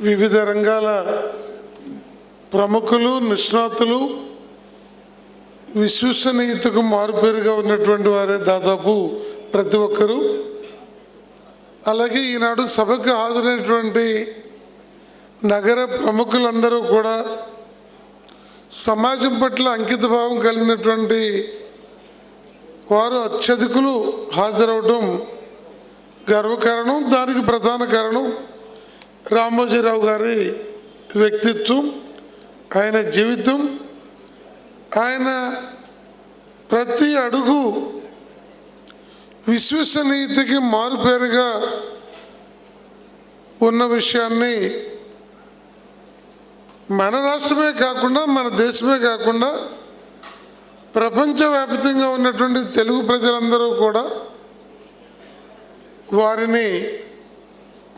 వివిధ రంగాల ప్రముఖులు, నిష్ణాతులు, విశ్వసనీయతకు మారుపేరుగా ఉన్నటువంటి వారే దాదాపు ప్రతి ఒక్కరూ. అలాగే ఈనాడు సభకు హాజరైనటువంటి నగర ప్రముఖులందరూ కూడా సమాజం పట్ల అంకితభావం కలిగినటువంటి వారు అత్యధికులు హాజరవడం గర్వకారణం. దానికి ప్రధాన కారణం రామోజీరావు గారి వ్యక్తిత్వం, ఆయన జీవితం, ఆయన ప్రతి అడుగు విశ్వసనీయతకి మారుపేరుగా ఉన్న విషయాన్ని మన రాష్ట్రమే కాకుండా, మన దేశమే కాకుండా ప్రపంచవ్యాప్తంగా ఉన్నటువంటి తెలుగు ప్రజలందరూ కూడా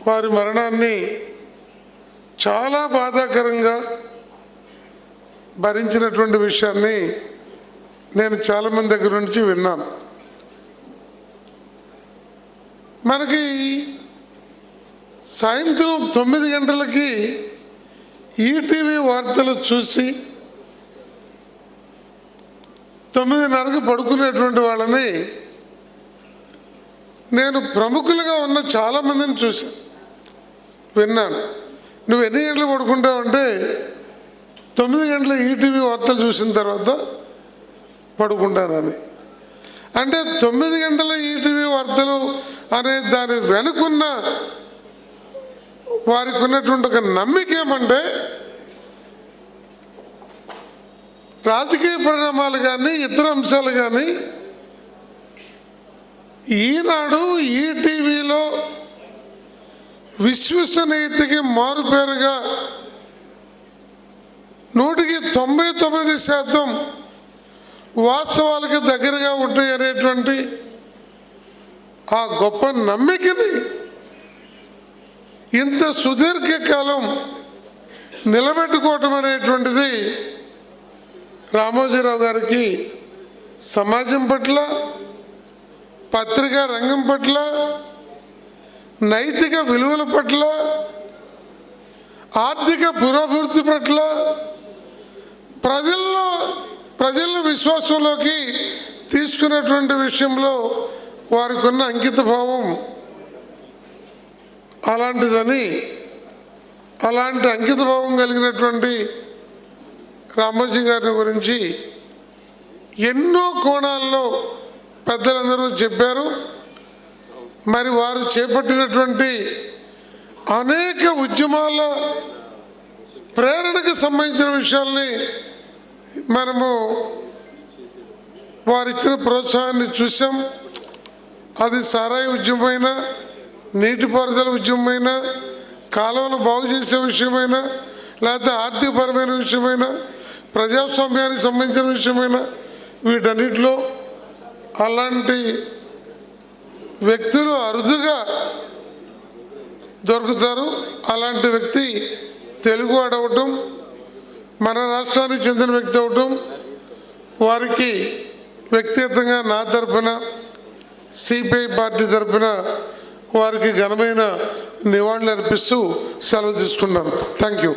వారి మరణాన్ని చాలా బాధాకరంగా భరించినటువంటి విషయాన్ని నేను చాలామంది దగ్గర నుంచి విన్నాను. మనకి సాయంత్రం 9 గంటలకి ఈటీవీ వార్తలు చూసి 9:30కి పడుకునేటువంటి వాళ్ళని నేను ప్రముఖులుగా ఉన్న చాలామందిని చూశాను, విన్నాను. నువ్వు ఎన్ని గంటలు పడుకుంటావంటే 9 గంటల ఈటీవీ వార్తలు చూసిన తర్వాత పడుకుంటానని. అంటే 9 గంటల ఈటీవీ వార్తలు అనే దాని వెనుకున్న వారికి ఉన్నటువంటి ఒక నమ్మిక ఏమంటే రాజకీయ పరిణామాలు కానీ ఇతర అంశాలు కానీ ఈనాడు ఈటీవీలో విశ్వసనీయతకి మారుపేరుగా 99% వాస్తవాలకు దగ్గరగా ఉంటాయి అనేటువంటి ఆ గొప్ప నమ్మికని ఇంత సుదీర్ఘకాలం నిలబెట్టుకోవటం అనేటువంటిది రామోజీరావు గారికి సమాజం పట్ల, పత్రికా రంగం పట్ల, నైతిక విలువల పట్ల, ఆర్థిక పురోభివృద్ధి పట్ల, ప్రజలను విశ్వాసంలోకి తీసుకున్నటువంటి విషయంలో వారికి ఉన్న అంకిత భావం అలాంటిదని, అలాంటి అంకిత భావం కలిగినటువంటి రామోజీ గారిని గురించి ఎన్నో కోణాల్లో పెద్దలందరూ చెప్పారు. మరి వారు చేపట్టినటువంటి అనేక ఉద్యమాల ప్రేరణకు సంబంధించిన విషయాల్ని మనము వారిచ్చిన ప్రోత్సాహాన్ని చూసాం. అది సారాయి ఉద్యమమైనా, నీటిపారుదల ఉద్యమమైనా, కాలువలు బాగు చేసే విషయమైనా, లేకపోతే ఆర్థికపరమైన విషయమైనా, ప్రజాస్వామ్యానికి సంబంధించిన విషయమైనా, వీటన్నిటిలో అలాంటి వ్యక్తులు అరుదుగా దొరుకుతారు. అలాంటి వ్యక్తి తెలుగువాడు అవటం, మన రాష్ట్రానికి చెందిన వ్యక్తి అవటం, వారికి వ్యక్తిగతంగా నా తరఫున, సిపిఐ పార్టీ తరఫున వారికి ఘనమైన నివాళులు అర్పిస్తూ సెలవు తీసుకున్నాను. Thank you.